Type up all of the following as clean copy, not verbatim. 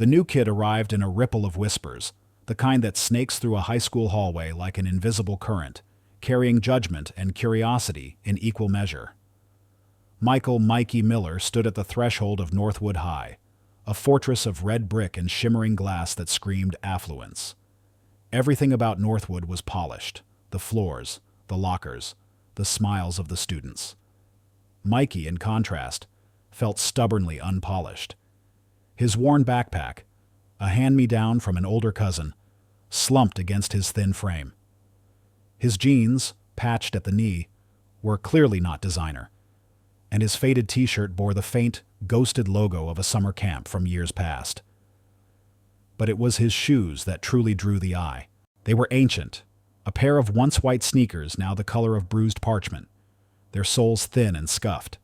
The new kid arrived in a ripple of whispers, the kind that snakes through a high school hallway like an invisible current, carrying judgment and curiosity in equal measure. Michael "Mikey" Miller stood at the threshold of Northwood High, a fortress of red brick and shimmering glass that screamed affluence. Everything about Northwood was polished: the floors, the lockers, the smiles of the students. Mikey, in contrast, felt stubbornly unpolished. His worn backpack, a hand-me-down from an older cousin, slumped against his thin frame. His jeans, patched at the knee, were clearly not designer, and his faded t-shirt bore the faint, ghosted logo of a summer camp from years past. But it was his shoes that truly drew the eye. They were ancient, a pair of once white sneakers now the color of bruised parchment, their soles thin and scuffed.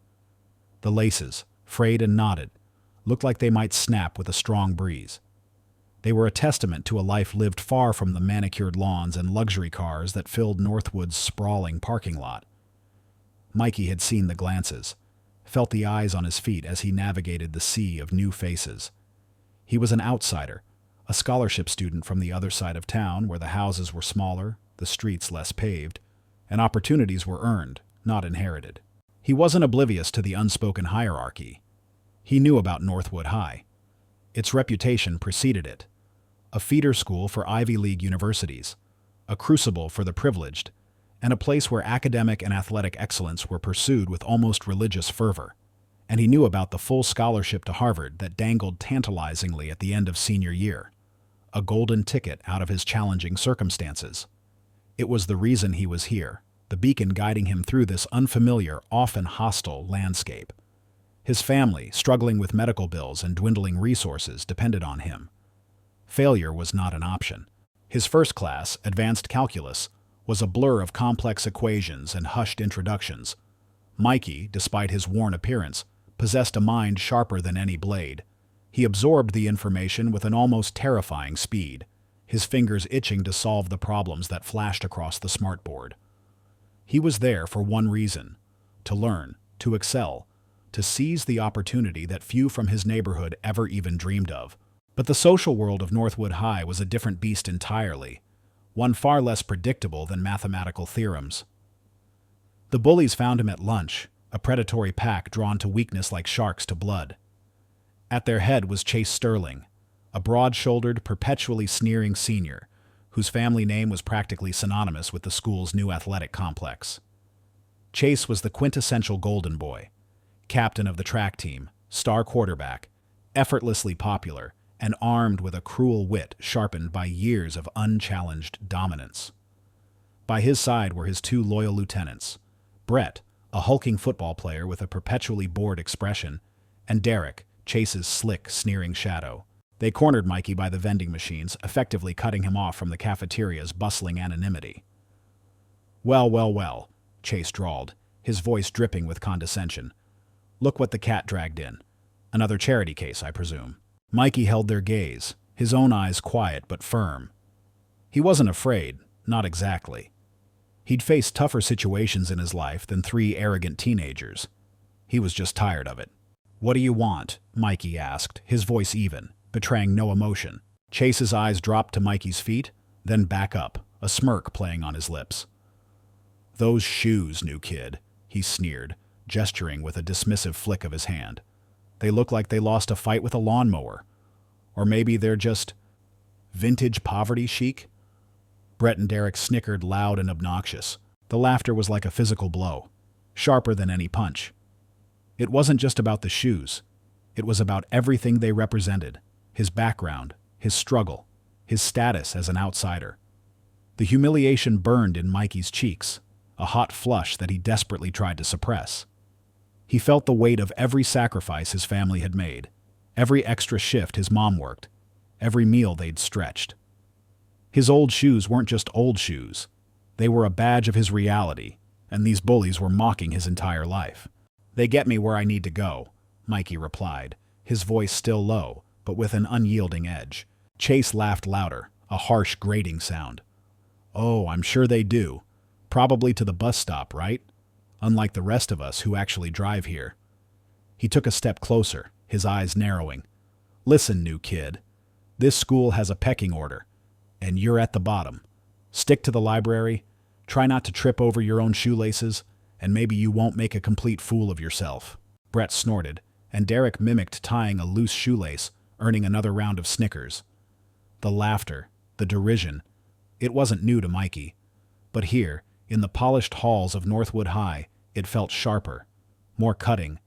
The laces, frayed and knotted, looked like they might snap with a strong breeze. They were a testament to a life lived far from the manicured lawns and luxury cars that filled Northwood's sprawling parking lot. Mikey had seen the glances, felt the eyes on his feet as he navigated the sea of new faces. He was an outsider, a scholarship student from the other side of town where the houses were smaller, the streets less paved, and opportunities were earned, not inherited. He wasn't oblivious to the unspoken hierarchy. He knew about Northwood High. Its reputation preceded it. A feeder school for Ivy League universities, a crucible for the privileged, and a place where academic and athletic excellence were pursued with almost religious fervor. And he knew about the full scholarship to Harvard that dangled tantalizingly at the end of senior year, a golden ticket out of his challenging circumstances. It was the reason he was here, the beacon guiding him through this unfamiliar, often hostile landscape. His family, struggling with medical bills and dwindling resources, depended on him. Failure was not an option. His first class, advanced calculus, was a blur of complex equations and hushed introductions. Mikey, despite his worn appearance, possessed a mind sharper than any blade. He absorbed the information with an almost terrifying speed, his fingers itching to solve the problems that flashed across the smartboard. He was there for one reason: to learn, to excel, to seize the opportunity that few from his neighborhood ever even dreamed of. But the social world of Northwood High was a different beast entirely, one far less predictable than mathematical theorems. The bullies found him at lunch, a predatory pack drawn to weakness like sharks to blood. At their head was Chase Sterling, a broad-shouldered, perpetually sneering senior, whose family name was practically synonymous with the school's new athletic complex. Chase was the quintessential golden boy, captain of the track team, star quarterback, effortlessly popular, and armed with a cruel wit sharpened by years of unchallenged dominance. By his side were his two loyal lieutenants, Brett, a hulking football player with a perpetually bored expression, and Derek, Chase's slick, sneering shadow. They cornered Mikey by the vending machines, effectively cutting him off from the cafeteria's bustling anonymity. "Well, well, well," Chase drawled, his voice dripping with condescension. "Look what the cat dragged in. Another charity case, I presume." Mikey held their gaze, his own eyes quiet but firm. He wasn't afraid, not exactly. He'd faced tougher situations in his life than three arrogant teenagers. He was just tired of it. "What do you want?" Mikey asked, his voice even, betraying no emotion. Chase's eyes dropped to Mikey's feet, then back up, a smirk playing on his lips. "Those shoes, new kid," he sneered, gesturing with a dismissive flick of his hand. "They look like they lost a fight with a lawnmower. Or maybe they're just vintage poverty chic?" Brett and Derek snickered loud and obnoxious. The laughter was like a physical blow, sharper than any punch. It wasn't just about the shoes. It was about everything they represented: his background, his struggle, his status as an outsider. The humiliation burned in Mikey's cheeks, a hot flush that he desperately tried to suppress. He felt the weight of every sacrifice his family had made, every extra shift his mom worked, every meal they'd stretched. His old shoes weren't just old shoes. They were a badge of his reality, and these bullies were mocking his entire life. "They get me where I need to go," Mikey replied, his voice still low, but with an unyielding edge. Chase laughed louder, a harsh, grating sound. "Oh, I'm sure they do. Probably to the bus stop, right? Unlike the rest of us who actually drive here." He took a step closer, his eyes narrowing. "Listen, new kid, This school has a pecking order, and you're at the bottom. Stick to the library, try not to trip over your own shoelaces, and maybe you won't make a complete fool of yourself." Brett snorted, and Derek mimicked tying a loose shoelace, earning another round of Snickers. The laughter, the derision, it wasn't new to Mikey. But here, in the polished halls of Northwood High, it felt sharper, more cutting.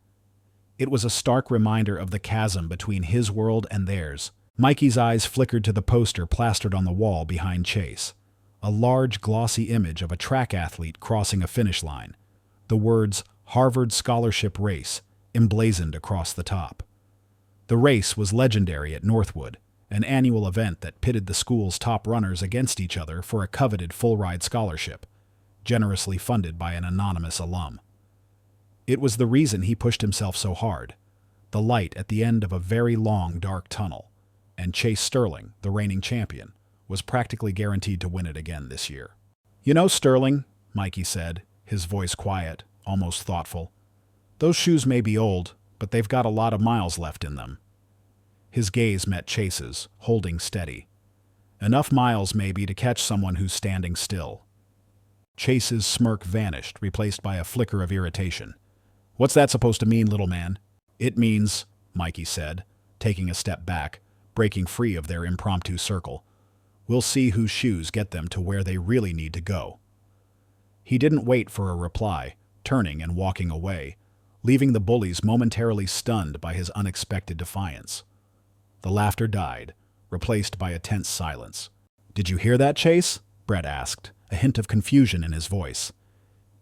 It was a stark reminder of the chasm between his world and theirs. Mikey's eyes flickered to the poster plastered on the wall behind Chase. A large, glossy image of a track athlete crossing a finish line. The words, "Harvard Scholarship Race," emblazoned across the top. The race was legendary at Northwood, an annual event that pitted the school's top runners against each other for a coveted full-ride scholarship, generously funded by an anonymous alum. It was the reason he pushed himself so hard, the light at the end of a very long, dark tunnel, and Chase Sterling, the reigning champion, was practically guaranteed to win it again this year. "You know, Sterling," Mikey said, his voice quiet, almost thoughtful, "those shoes may be old, but they've got a lot of miles left in them." His gaze met Chase's, holding steady. Enough miles, maybe, to catch someone who's standing still. Chase's smirk vanished, replaced by a flicker of irritation. "What's that supposed to mean, little man?" "It means," Mikey said, taking a step back, breaking free of their impromptu circle, "we'll see whose shoes get them to where they really need to go." He didn't wait for a reply, turning and walking away, leaving the bullies momentarily stunned by his unexpected defiance. The laughter died, replaced by a tense silence. "Did you hear that, Chase?" Brett asked, a hint of confusion in his voice.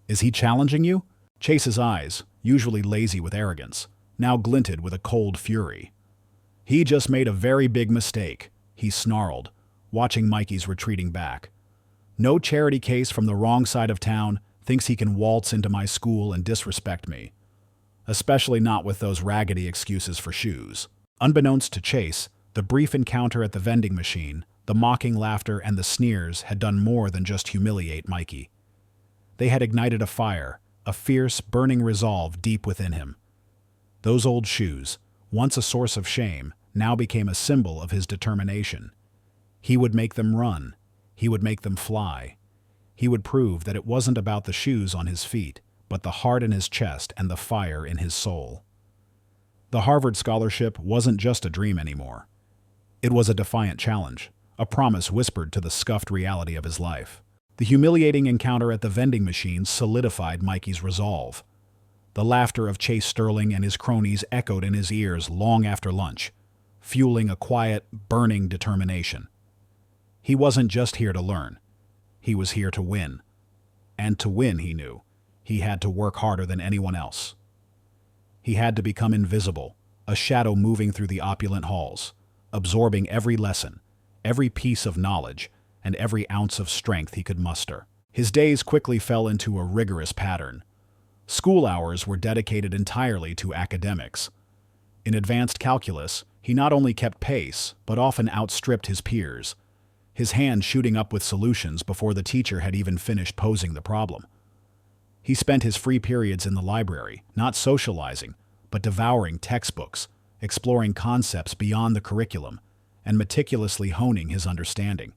"Is he challenging you?" Chase's eyes, usually lazy with arrogance, now glinted with a cold fury. "He just made a very big mistake," he snarled, watching Mikey's retreating back. "No charity case from the wrong side of town thinks he can waltz into my school and disrespect me. Especially not with those raggedy excuses for shoes." Unbeknownst to Chase, the brief encounter at the vending machine, the mocking laughter and the sneers had done more than just humiliate Mikey. They had ignited a fire, a fierce, burning resolve deep within him. Those old shoes, once a source of shame, now became a symbol of his determination. He would make them run. He would make them fly. He would prove that it wasn't about the shoes on his feet, but the heart in his chest and the fire in his soul. The Harvard scholarship wasn't just a dream anymore. It was a defiant challenge, a promise whispered to the scuffed reality of his life. The humiliating encounter at the vending machine solidified Mikey's resolve. The laughter of Chase Sterling and his cronies echoed in his ears long after lunch, fueling a quiet, burning determination. He wasn't just here to learn. He was here to win. And to win, he knew, he had to work harder than anyone else. He had to become invisible, a shadow moving through the opulent halls, absorbing every lesson, every piece of knowledge, and every ounce of strength he could muster. His days quickly fell into a rigorous pattern. School hours were dedicated entirely to academics. In advanced calculus, he not only kept pace, but often outstripped his peers, his hand shooting up with solutions before the teacher had even finished posing the problem. He spent his free periods in the library, not socializing, but devouring textbooks, exploring concepts beyond the curriculum, and meticulously honing his understanding.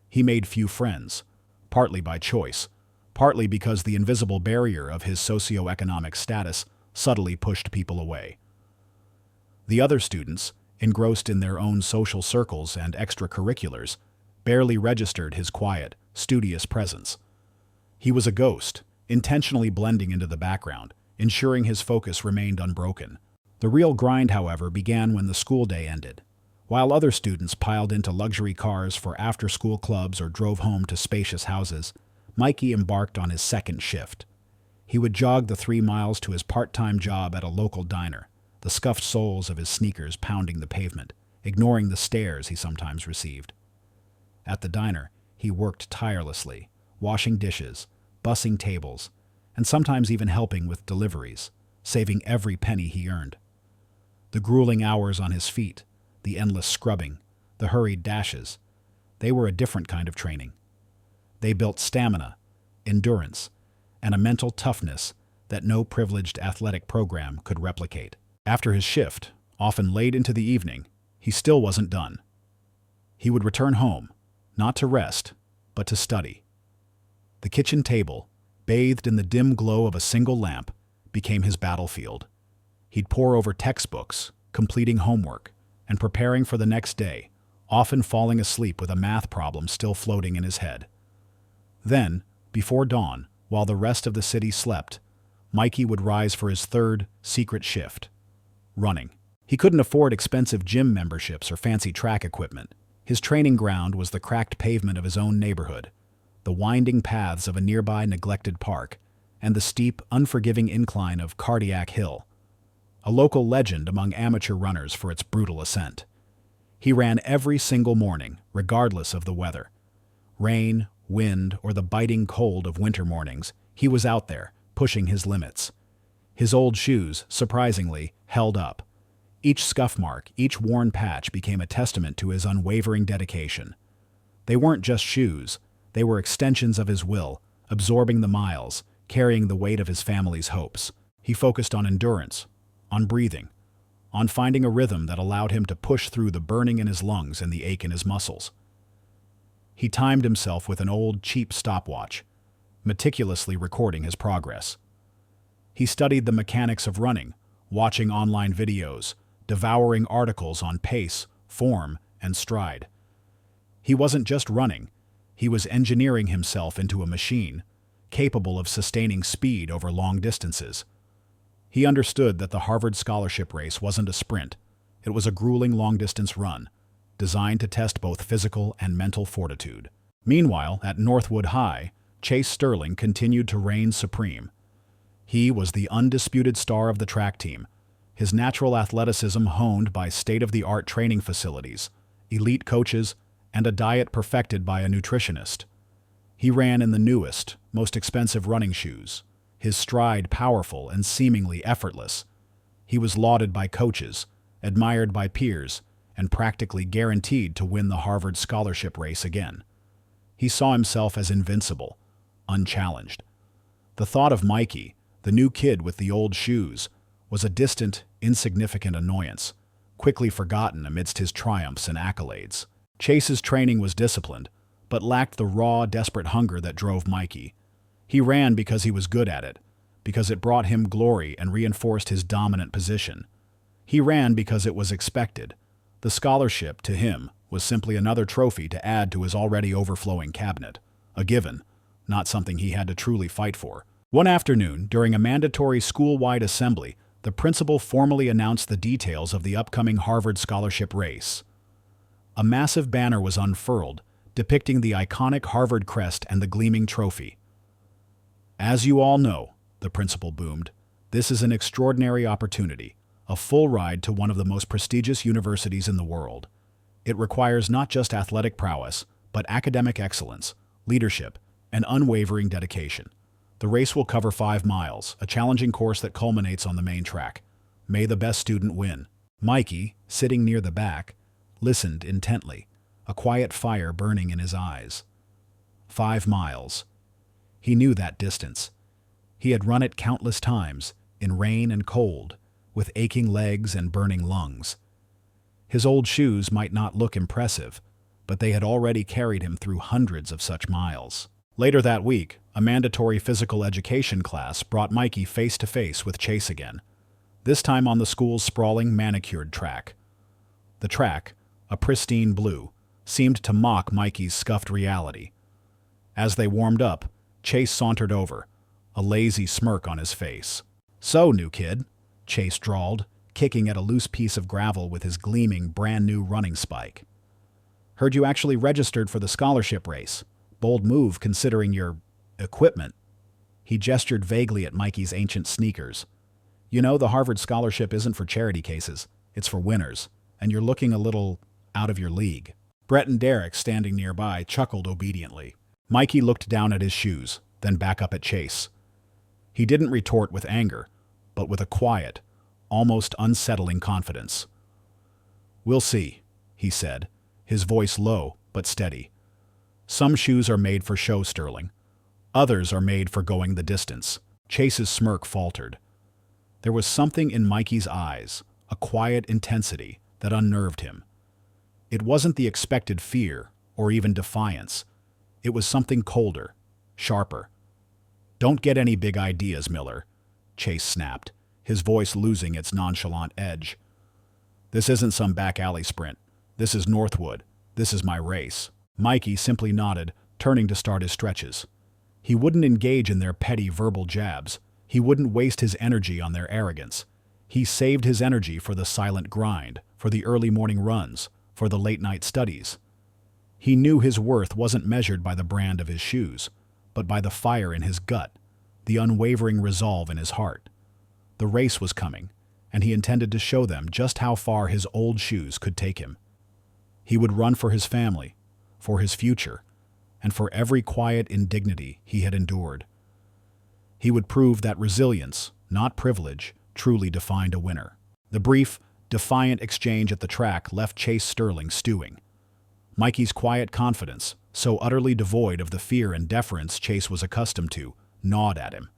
He made few friends, partly by choice, partly because the invisible barrier of his socioeconomic status subtly pushed people away. The other students, engrossed in their own social circles and extracurriculars, barely registered his quiet, studious presence. He was a ghost, intentionally blending into the background, ensuring his focus remained unbroken. The real grind, however, began when the school day ended. While other students piled into luxury cars for after-school clubs or drove home to spacious houses, Mikey embarked on his second shift. He would jog the 3 miles to his part-time job at a local diner, the scuffed soles of his sneakers pounding the pavement, ignoring the stares he sometimes received. At the diner, he worked tirelessly, washing dishes, bussing tables, and sometimes even helping with deliveries, saving every penny he earned. The grueling hours on his feet, the endless scrubbing, the hurried dashes, they were a different kind of training. They built stamina, endurance, and a mental toughness that no privileged athletic program could replicate. After his shift, often late into the evening, he still wasn't done. He would return home, not to rest, but to study. The kitchen table, bathed in the dim glow of a single lamp, became his battlefield. He'd pore over textbooks, completing homework, and preparing for the next day, often falling asleep with a math problem still floating in his head. Then, before dawn, while the rest of the city slept, Mikey would rise for his third, secret shift: running. He couldn't afford expensive gym memberships or fancy track equipment. His training ground was the cracked pavement of his own neighborhood, the winding paths of a nearby neglected park, and the steep, unforgiving incline of Cardiac Hill, a local legend among amateur runners for its brutal ascent. He ran every single morning, regardless of the weather. Rain, wind, or the biting cold of winter mornings, he was out there, pushing his limits. His old shoes, surprisingly, held up. Each scuff mark, each worn patch became a testament to his unwavering dedication. They weren't just shoes, they were extensions of his will, absorbing the miles, carrying the weight of his family's hopes. He focused on endurance, on breathing, on finding a rhythm that allowed him to push through the burning in his lungs and the ache in his muscles. He timed himself with an old, cheap stopwatch, meticulously recording his progress. He studied the mechanics of running, watching online videos, devouring articles on pace, form, and stride. He wasn't just running, he was engineering himself into a machine, capable of sustaining speed over long distances. He understood that the Harvard scholarship race wasn't a sprint, it was a grueling long-distance run, designed to test both physical and mental fortitude. Meanwhile, at Northwood High, Chase Sterling continued to reign supreme. He was the undisputed star of the track team, his natural athleticism honed by state-of-the-art training facilities, elite coaches, and a diet perfected by a nutritionist. He ran in the newest, most expensive running shoes, his stride powerful and seemingly effortless. He was lauded by coaches, admired by peers, and practically guaranteed to win the Harvard scholarship race again. He saw himself as invincible, unchallenged. The thought of Mikey, the new kid with the old shoes, was a distant, insignificant annoyance, quickly forgotten amidst his triumphs and accolades. Chase's training was disciplined, but lacked the raw, desperate hunger that drove Mikey. He ran because he was good at it, because it brought him glory and reinforced his dominant position. He ran because it was expected. The scholarship, to him, was simply another trophy to add to his already overflowing cabinet, a given, not something he had to truly fight for. One afternoon, during a mandatory school-wide assembly, the principal formally announced the details of the upcoming Harvard scholarship race. A massive banner was unfurled, depicting the iconic Harvard crest and the gleaming trophy. "As you all know," the principal boomed, "this is an extraordinary opportunity, a full ride to one of the most prestigious universities in the world. It requires not just athletic prowess, but academic excellence, leadership, and unwavering dedication. The race will cover 5 miles, a challenging course that culminates on the main track. May the best student win." Mikey, sitting near the back, listened intently, a quiet fire burning in his eyes. 5 miles. He knew that distance. He had run it countless times, in rain and cold, with aching legs and burning lungs. His old shoes might not look impressive, but they had already carried him through hundreds of such miles. Later that week, a mandatory physical education class brought Mikey face to face with Chase again, this time on the school's sprawling, manicured track. The track, a pristine blue, seemed to mock Mikey's scuffed reality. As they warmed up, Chase sauntered over, a lazy smirk on his face. "So, new kid," Chase drawled, kicking at a loose piece of gravel with his gleaming, brand-new running spike. "Heard you actually registered for the scholarship race. Bold move considering your equipment." He gestured vaguely at Mikey's ancient sneakers. "You know, the Harvard scholarship isn't for charity cases, it's for winners, and you're looking a little out of your league." Brett and Derek, standing nearby, chuckled obediently. Mikey looked down at his shoes, then back up at Chase. He didn't retort with anger, but with a quiet, almost unsettling confidence. "We'll see," he said, his voice low but steady. "Some shoes are made for show, Sterling. Others are made for going the distance." Chase's smirk faltered. There was something in Mikey's eyes, a quiet intensity, that unnerved him. It wasn't the expected fear or even defiance. It was something colder, sharper. "Don't get any big ideas, Miller," Chase snapped, his voice losing its nonchalant edge. "This isn't some back alley sprint. This is Northwood. This is my race." Mikey simply nodded, turning to start his stretches. He wouldn't engage in their petty verbal jabs. He wouldn't waste his energy on their arrogance. He saved his energy for the silent grind, for the early morning runs, for the late-night studies. He knew his worth wasn't measured by the brand of his shoes, but by the fire in his gut, the unwavering resolve in his heart. The race was coming, and he intended to show them just how far his old shoes could take him. He would run for his family, for his future, and for every quiet indignity he had endured. He would prove that resilience, not privilege, truly defined a winner. The brief, defiant exchange at the track left Chase Sterling stewing. Mikey's quiet confidence, so utterly devoid of the fear and deference Chase was accustomed to, gnawed at him.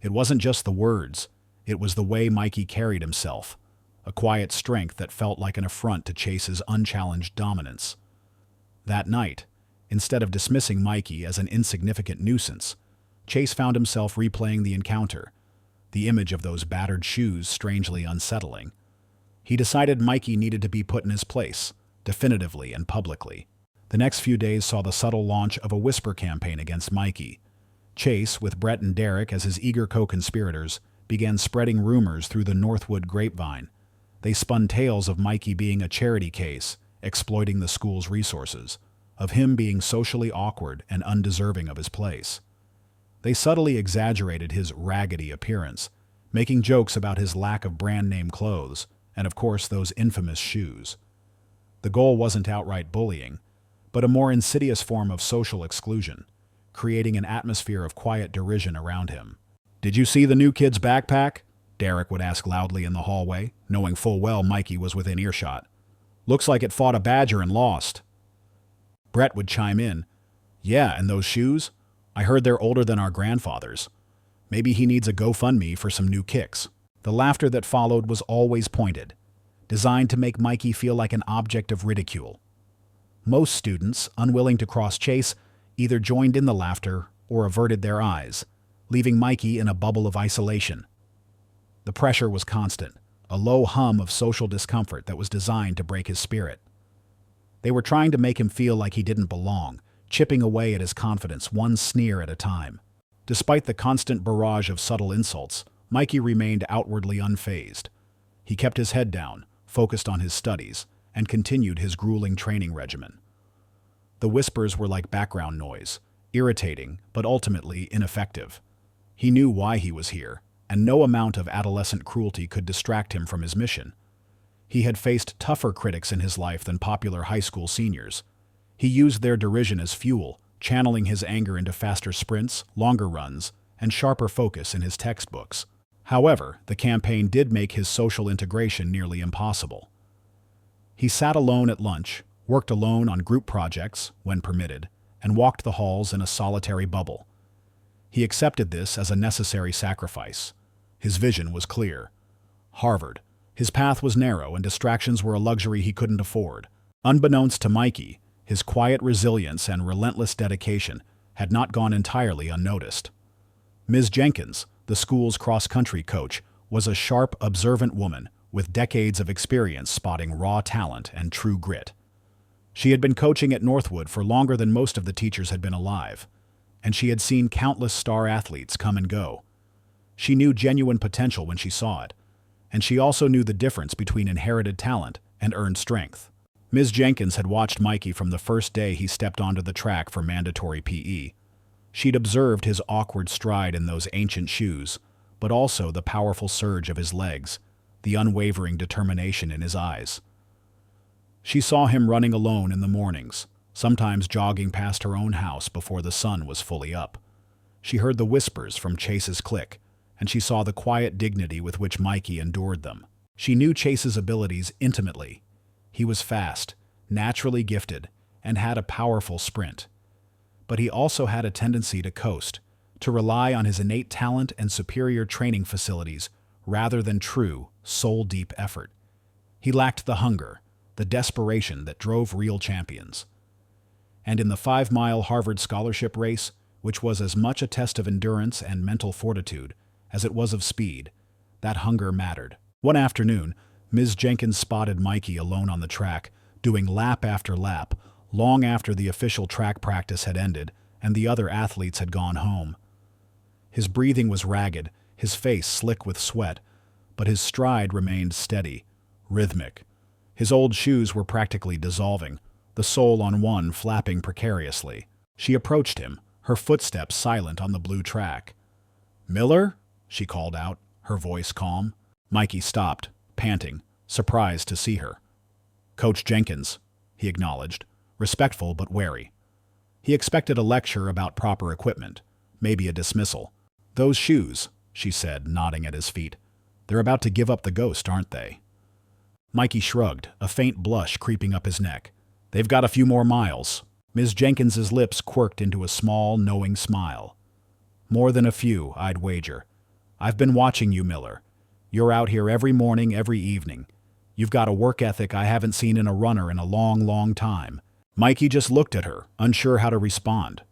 It wasn't just the words, it was the way Mikey carried himself, a quiet strength that felt like an affront to Chase's unchallenged dominance. That night, instead of dismissing Mikey as an insignificant nuisance, Chase found himself replaying the encounter, the image of those battered shoes strangely unsettling. He decided Mikey needed to be put in his place, definitively and publicly. The next few days saw the subtle launch of a whisper campaign against Mikey. Chase, with Brett and Derek as his eager co-conspirators, began spreading rumors through the Northwood grapevine. They spun tales of Mikey being a charity case, exploiting the school's resources, of him being socially awkward and undeserving of his place. They subtly exaggerated his raggedy appearance, making jokes about his lack of brand-name clothes, and of course those infamous shoes. The goal wasn't outright bullying, but a more insidious form of social exclusion, creating an atmosphere of quiet derision around him. "Did you see the new kid's backpack?" Derek would ask loudly in the hallway, knowing full well Mikey was within earshot. "Looks like it fought a badger and lost." Brett would chime in, "Yeah, and those shoes? I heard they're older than our grandfathers. Maybe he needs a GoFundMe for some new kicks." The laughter that followed was always pointed, designed to make Mikey feel like an object of ridicule. Most students, unwilling to cross Chase, either joined in the laughter or averted their eyes, leaving Mikey in a bubble of isolation. The pressure was constant, a low hum of social discomfort that was designed to break his spirit. They were trying to make him feel like he didn't belong, chipping away at his confidence one sneer at a time. Despite the constant barrage of subtle insults, Mikey remained outwardly unfazed. He kept his head down, focused on his studies, and continued his grueling training regimen. The whispers were like background noise, irritating but ultimately ineffective. He knew why he was here, and no amount of adolescent cruelty could distract him from his mission. He had faced tougher critics in his life than popular high school seniors. He used their derision as fuel, channeling his anger into faster sprints, longer runs, and sharper focus in his textbooks. However, the campaign did make his social integration nearly impossible. He sat alone at lunch, worked alone on group projects, when permitted, and walked the halls in a solitary bubble. He accepted this as a necessary sacrifice. His vision was clear. Harvard. His path was narrow and distractions were a luxury he couldn't afford. Unbeknownst to Mikey, his quiet resilience and relentless dedication had not gone entirely unnoticed. Ms. Jenkins, the school's cross-country coach, was a sharp, observant woman with decades of experience spotting raw talent and true grit. She had been coaching at Northwood for longer than most of the teachers had been alive, and she had seen countless star athletes come and go. She knew genuine potential when she saw it, and she also knew the difference between inherited talent and earned strength. Ms. Jenkins had watched Mikey from the first day he stepped onto the track for mandatory PE. She'd observed his awkward stride in those ancient shoes, but also the powerful surge of his legs, the unwavering determination in his eyes. She saw him running alone in the mornings, sometimes jogging past her own house before the sun was fully up. She heard the whispers from Chase's clique, and she saw the quiet dignity with which Mikey endured them. She knew Chase's abilities intimately. He was fast, naturally gifted, and had a powerful sprint. But he also had a tendency to coast, to rely on his innate talent and superior training facilities rather than true, soul-deep effort. He lacked the hunger, the desperation that drove real champions. And in the 5-mile Harvard scholarship race, which was as much a test of endurance and mental fortitude as it was of speed, that hunger mattered. One afternoon, Ms. Jenkins spotted Mikey alone on the track, doing lap after lap, long after the official track practice had ended and the other athletes had gone home. His breathing was ragged, his face slick with sweat, but his stride remained steady, rhythmic. His old shoes were practically dissolving, the sole on one flapping precariously. She approached him, her footsteps silent on the blue track. "Miller?" she called out, her voice calm. Mikey stopped, panting, surprised to see her. "Coach Jenkins," he acknowledged, respectful but wary. He expected a lecture about proper equipment, maybe a dismissal. "Those shoes," she said, nodding at his feet. "They're about to give up the ghost, aren't they?" Mikey shrugged, a faint blush creeping up his neck. "They've got a few more miles." Ms. Jenkins's lips quirked into a small, knowing smile. "More than a few, I'd wager. I've been watching you, Miller. You're out here every morning, every evening. You've got a work ethic I haven't seen in a runner in a long, long time." Mikey just looked at her, unsure how to respond.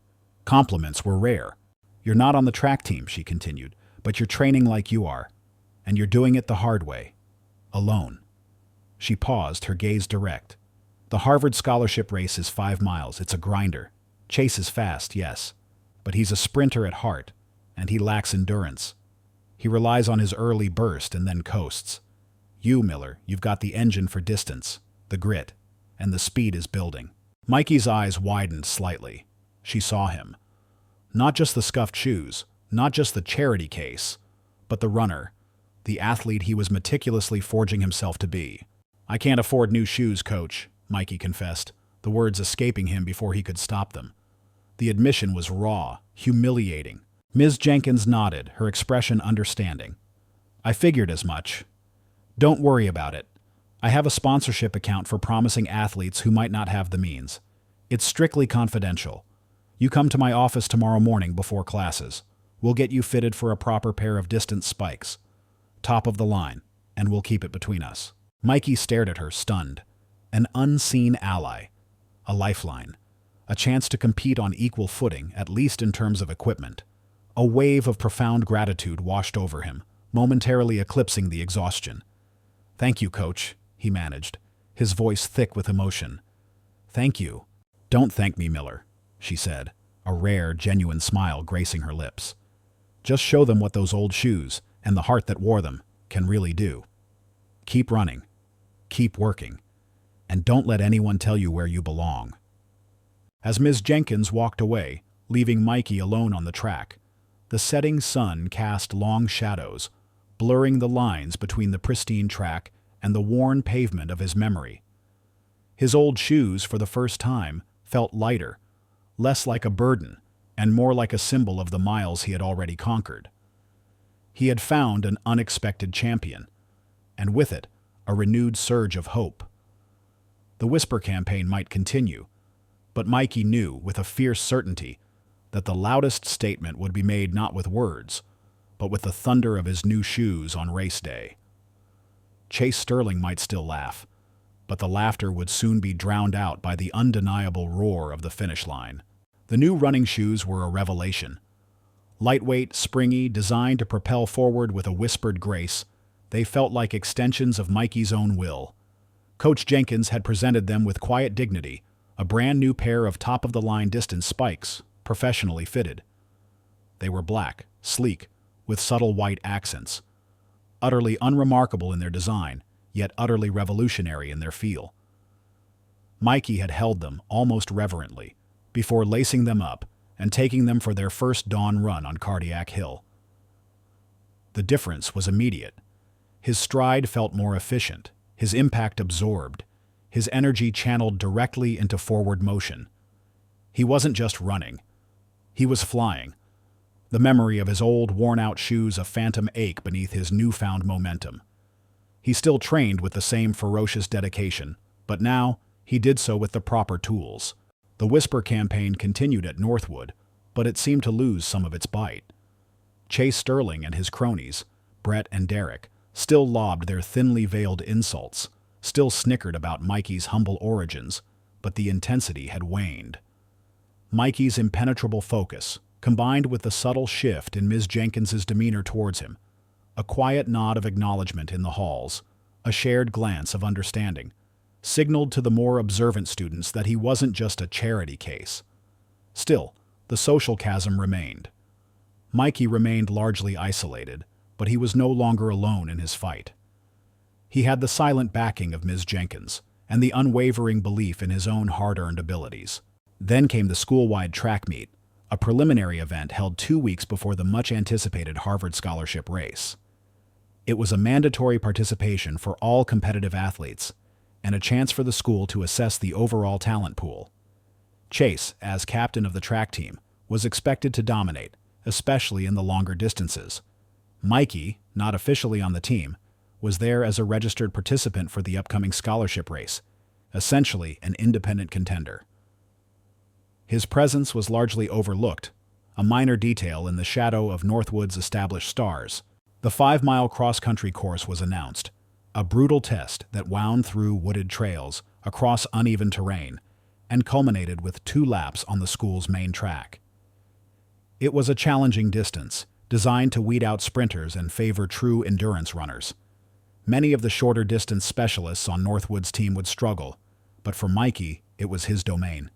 Compliments were rare. "You're not on the track team," she continued, "but you're training like you are. And you're doing it the hard way. Alone." She paused, her gaze direct. "The Harvard scholarship race is 5 miles. It's a grinder. Chase is fast, yes. But he's a sprinter at heart, and he lacks endurance. He relies on his early burst and then coasts. You, Miller, you've got the engine for distance, the grit, and the speed is building." Mikey's eyes widened slightly. She saw him. Not just the scuffed shoes, not just the charity case, but the runner, the athlete he was meticulously forging himself to be. "I can't afford new shoes, Coach," Mikey confessed, the words escaping him before he could stop them. The admission was raw, humiliating. Ms. Jenkins nodded, her expression understanding. "I figured as much. Don't worry about it. I have a sponsorship account for promising athletes who might not have the means. It's strictly confidential. You come to my office tomorrow morning before classes. We'll get you fitted for a proper pair of distance spikes. Top of the line, and we'll keep it between us." Mikey stared at her, stunned. An unseen ally. A lifeline. A chance to compete on equal footing, at least in terms of equipment. A wave of profound gratitude washed over him, momentarily eclipsing the exhaustion. "Thank you, Coach," he managed, his voice thick with emotion. "Thank you." "Don't thank me, Miller," she said, a rare, genuine smile gracing her lips. "Just show them what those old shoes, and the heart that wore them, can really do. Keep running. Keep working. And don't let anyone tell you where you belong." As Ms. Jenkins walked away, leaving Mikey alone on the track, the setting sun cast long shadows, blurring the lines between the pristine track and the worn pavement of his memory. His old shoes, for the first time, felt lighter, less like a burden, and more like a symbol of the miles he had already conquered. He had found an unexpected champion, and with it, a renewed surge of hope. The Whisper campaign might continue, but Mikey knew, with a fierce certainty, that the loudest statement would be made not with words, but with the thunder of his new shoes on race day. Chase Sterling might still laugh, but the laughter would soon be drowned out by the undeniable roar of the finish line. The new running shoes were a revelation. Lightweight, springy, designed to propel forward with a whispered grace, they felt like extensions of Mikey's own will. Coach Jenkins had presented them with quiet dignity, a brand new pair of top-of-the-line distance spikes, professionally fitted. They were black, sleek, with subtle white accents. Utterly unremarkable in their design, yet utterly revolutionary in their feel. Mikey had held them almost reverently, before lacing them up and taking them for their first dawn run on Cardiac Hill. The difference was immediate. His stride felt more efficient, his impact absorbed, his energy channeled directly into forward motion. He wasn't just running. He was flying. The memory of his old, worn-out shoes a phantom ache beneath his newfound momentum. He still trained with the same ferocious dedication, but now he did so with the proper tools. The Whisper campaign continued at Northwood, but it seemed to lose some of its bite. Chase Sterling and his cronies, Brett and Derek, still lobbed their thinly veiled insults, still snickered about Mikey's humble origins, but the intensity had waned. Mikey's impenetrable focus, combined with the subtle shift in Ms. Jenkins's demeanor towards him, a quiet nod of acknowledgement in the halls, a shared glance of understanding, signaled to the more observant students that he wasn't just a charity case. Still, the social chasm remained. Mikey remained largely isolated, but he was no longer alone in his fight. He had the silent backing of Ms. Jenkins and the unwavering belief in his own hard-earned abilities. Then came the school-wide track meet, a preliminary event held 2 weeks before the much-anticipated Harvard scholarship race. It was a mandatory participation for all competitive athletes and a chance for the school to assess the overall talent pool. Chase, as captain of the track team, was expected to dominate, especially in the longer distances. Mikey, not officially on the team, was there as a registered participant for the upcoming scholarship race, essentially an independent contender. His presence was largely overlooked, a minor detail in the shadow of Northwood's established stars. The 5-mile cross-country course was announced, a brutal test that wound through wooded trails, across uneven terrain, and culminated with 2 laps on the school's main track. It was a challenging distance, designed to weed out sprinters and favor true endurance runners. Many of the shorter distance specialists on Northwood's team would struggle, but for Mikey, it was his domain.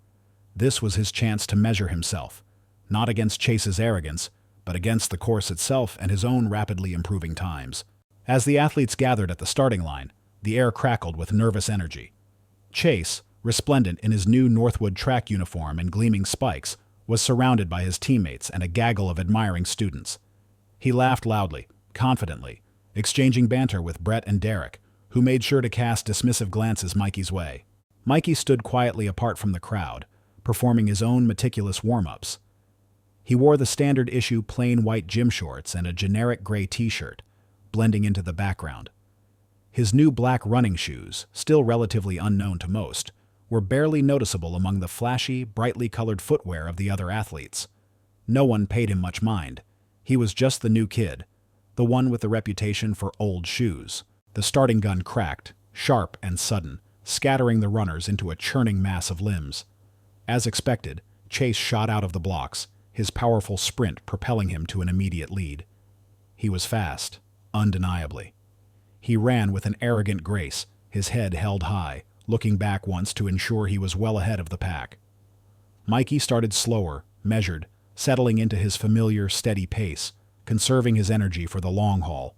This was his chance to measure himself, not against Chase's arrogance, but against the course itself and his own rapidly improving times. As the athletes gathered at the starting line, the air crackled with nervous energy. Chase, resplendent in his new Northwood track uniform and gleaming spikes, was surrounded by his teammates and a gaggle of admiring students. He laughed loudly, confidently, exchanging banter with Brett and Derek, who made sure to cast dismissive glances Mikey's way. Mikey stood quietly apart from the crowd, performing his own meticulous warm-ups. He wore the standard-issue plain white gym shorts and a generic gray t-shirt, blending into the background. His new black running shoes, still relatively unknown to most, were barely noticeable among the flashy, brightly colored footwear of the other athletes. No one paid him much mind. He was just the new kid, the one with the reputation for old shoes. The starting gun cracked, sharp and sudden, scattering the runners into a churning mass of limbs. As expected, Chase shot out of the blocks, his powerful sprint propelling him to an immediate lead. He was fast, undeniably. He ran with an arrogant grace, his head held high, looking back once to ensure he was well ahead of the pack. Mikey started slower, measured, settling into his familiar, steady pace, conserving his energy for the long haul.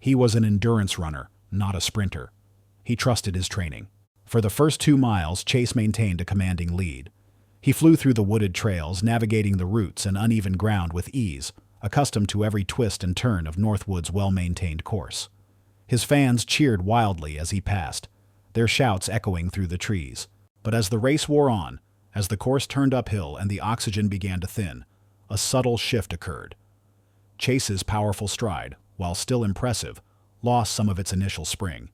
He was an endurance runner, not a sprinter. He trusted his training. For the first 2 miles, Chase maintained a commanding lead. He flew through the wooded trails, navigating the roots and uneven ground with ease, accustomed to every twist and turn of Northwood's well-maintained course. His fans cheered wildly as he passed, their shouts echoing through the trees. But as the race wore on, as the course turned uphill and the oxygen began to thin, a subtle shift occurred. Chase's powerful stride, while still impressive, lost some of its initial spring.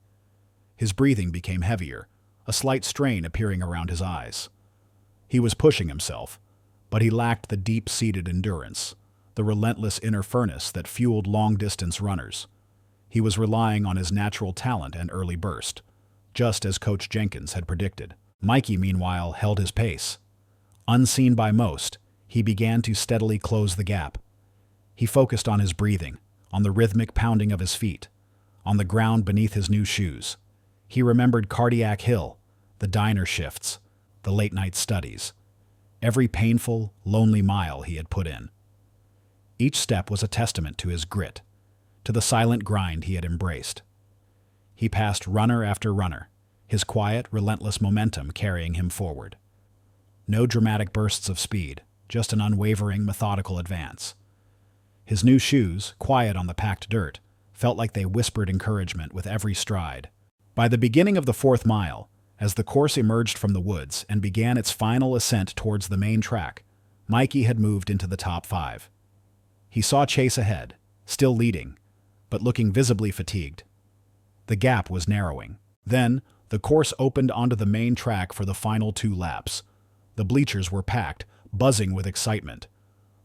His breathing became heavier, a slight strain appearing around his eyes. He was pushing himself, but he lacked the deep-seated endurance, the relentless inner furnace that fueled long-distance runners. He was relying on his natural talent and early burst, just as Coach Jenkins had predicted. Mikey, meanwhile, held his pace. Unseen by most, he began to steadily close the gap. He focused on his breathing, on the rhythmic pounding of his feet, on the ground beneath his new shoes. He remembered Cardiac Hill, the diner shifts, the late-night studies, every painful, lonely mile he had put in. Each step was a testament to his grit, to the silent grind he had embraced. He passed runner after runner, his quiet, relentless momentum carrying him forward. No dramatic bursts of speed, just an unwavering, methodical advance. His new shoes, quiet on the packed dirt, felt like they whispered encouragement with every stride. By the beginning of the 4th mile, as the course emerged from the woods and began its final ascent towards the main track, Mikey had moved into the top 5. He saw Chase ahead, still leading, but looking visibly fatigued. The gap was narrowing. Then, the course opened onto the main track for the final 2 laps. The bleachers were packed, buzzing with excitement.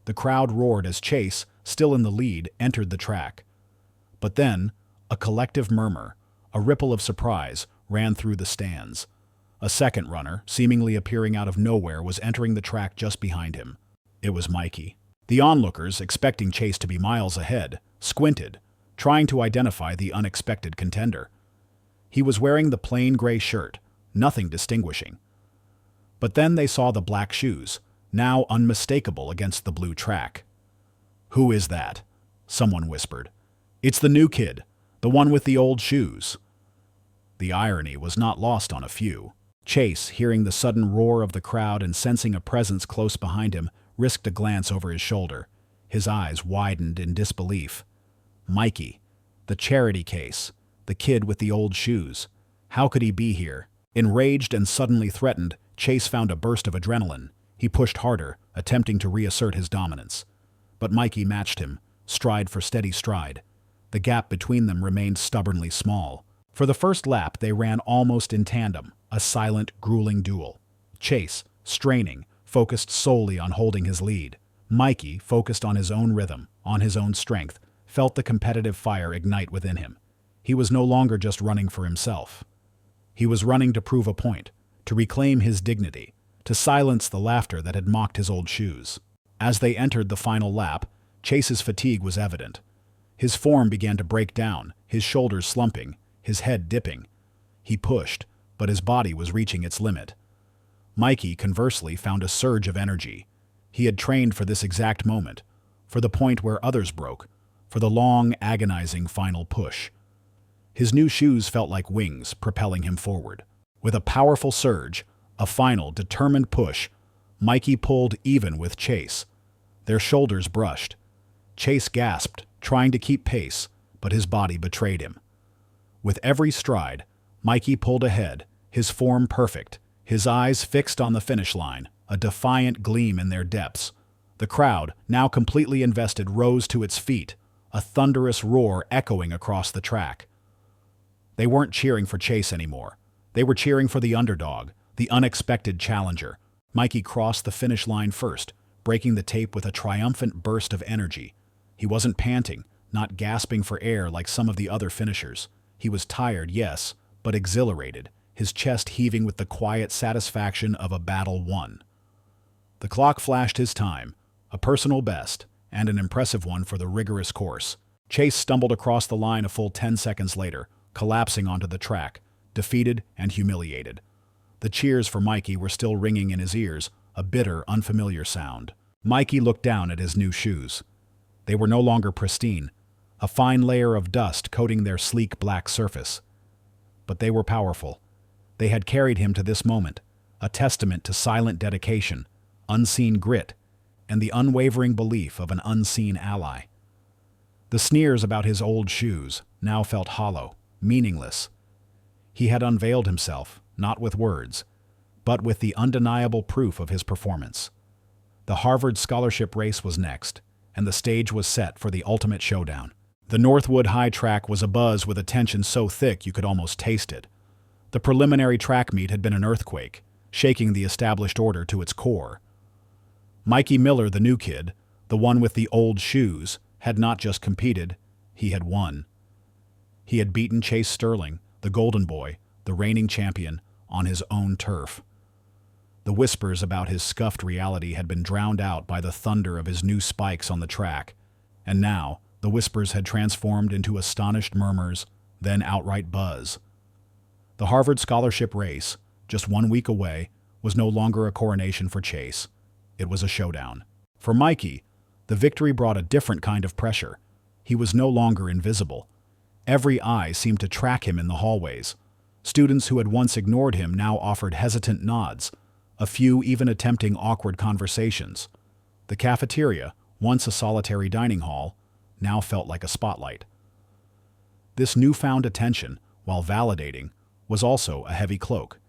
The crowd roared as Chase, still in the lead, entered the track. But then, a collective murmur, a ripple of surprise, ran through the stands. A second runner, seemingly appearing out of nowhere, was entering the track just behind him. It was Mikey. The onlookers, expecting Chase to be miles ahead, squinted, trying to identify the unexpected contender. He was wearing the plain gray shirt, nothing distinguishing. But then they saw the black shoes, now unmistakable against the blue track. "Who is that?" someone whispered. "It's the new kid, the one with the old shoes." The irony was not lost on a few. Chase, hearing the sudden roar of the crowd and sensing a presence close behind him, risked a glance over his shoulder. His eyes widened in disbelief. Mikey, the charity case, the kid with the old shoes. How could he be here? Enraged and suddenly threatened, Chase found a burst of adrenaline. He pushed harder, attempting to reassert his dominance. But Mikey matched him, stride for steady stride. The gap between them remained stubbornly small. For the first lap, they ran almost in tandem, a silent, grueling duel. Chase, straining, focused solely on holding his lead. Mikey, focused on his own rhythm, on his own strength, felt the competitive fire ignite within him. He was no longer just running for himself. He was running to prove a point, to reclaim his dignity, to silence the laughter that had mocked his old shoes. As they entered the final lap, Chase's fatigue was evident. His form began to break down, his shoulders slumping, his head dipping. He pushed, but his body was reaching its limit. Mikey, conversely, found a surge of energy. He had trained for this exact moment, for the point where others broke, for the long, agonizing final push. His new shoes felt like wings, propelling him forward. With a powerful surge, a final, determined push, Mikey pulled even with Chase. Their shoulders brushed. Chase gasped, trying to keep pace, but his body betrayed him. With every stride, Mikey pulled ahead, his form perfect, his eyes fixed on the finish line, a defiant gleam in their depths. The crowd, now completely invested, rose to its feet, a thunderous roar echoing across the track. They weren't cheering for Chase anymore. They were cheering for the underdog, the unexpected challenger. Mikey crossed the finish line first, breaking the tape with a triumphant burst of energy. He wasn't panting, not gasping for air like some of the other finishers. He was tired, yes, but exhilarated, his chest heaving with the quiet satisfaction of a battle won. The clock flashed his time, a personal best, and an impressive one for the rigorous course. Chase stumbled across the line a full 10 seconds later, collapsing onto the track, defeated and humiliated. The cheers for Mikey were still ringing in his ears, a bitter, unfamiliar sound. Mikey looked down at his new shoes. They were no longer pristine, a fine layer of dust coating their sleek black surface. But they were powerful. They had carried him to this moment, a testament to silent dedication, unseen grit, and the unwavering belief of an unseen ally. The sneers about his old shoes now felt hollow, meaningless. He had unveiled himself, not with words, but with the undeniable proof of his performance. The Harvard scholarship race was next, and the stage was set for the ultimate showdown. The Northwood High track was abuzz with a tension so thick you could almost taste it. The preliminary track meet had been an earthquake, shaking the established order to its core. Mikey Miller, the new kid, the one with the old shoes, had not just competed, he had won. He had beaten Chase Sterling, the Golden Boy, the reigning champion, on his own turf. The whispers about his scuffed reality had been drowned out by the thunder of his new spikes on the track, and now the whispers had transformed into astonished murmurs, then outright buzz. The Harvard scholarship race, just 1 week away, was no longer a coronation for Chase. It was a showdown. For Mikey, the victory brought a different kind of pressure. He was no longer invisible. Every eye seemed to track him in the hallways. Students who had once ignored him now offered hesitant nods, a few even attempting awkward conversations. The cafeteria, once a solitary dining hall, now felt like a spotlight. This newfound attention, while validating, was also a heavy cloak.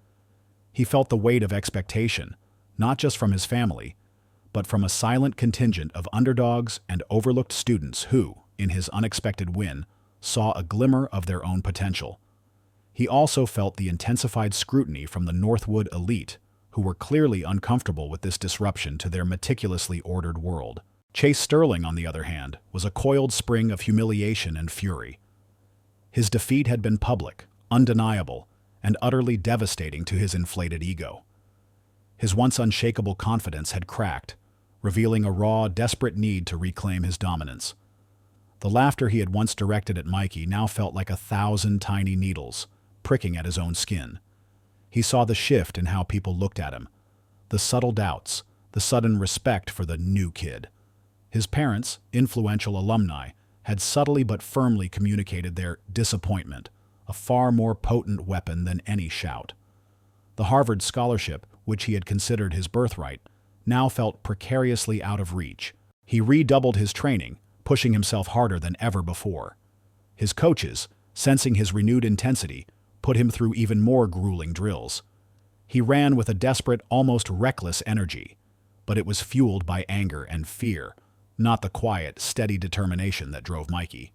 He felt the weight of expectation, not just from his family, but from a silent contingent of underdogs and overlooked students who, in his unexpected win, saw a glimmer of their own potential. He also felt the intensified scrutiny from the Northwood elite, who were clearly uncomfortable with this disruption to their meticulously ordered world. Chase Sterling, on the other hand, was a coiled spring of humiliation and fury. His defeat had been public, undeniable, and utterly devastating to his inflated ego. His once unshakable confidence had cracked, revealing a raw, desperate need to reclaim his dominance. The laughter he had once directed at Mikey now felt like 1,000 tiny needles, pricking at his own skin. He saw the shift in how people looked at him, the subtle doubts, the sudden respect for the new kid. His parents, influential alumni, had subtly but firmly communicated their disappointment, a far more potent weapon than any shout. The Harvard scholarship, which he had considered his birthright, now felt precariously out of reach. He redoubled his training, pushing himself harder than ever before. His coaches, sensing his renewed intensity, put him through even more grueling drills. He ran with a desperate, almost reckless energy, but it was fueled by anger and fear, not the quiet, steady determination that drove Mikey.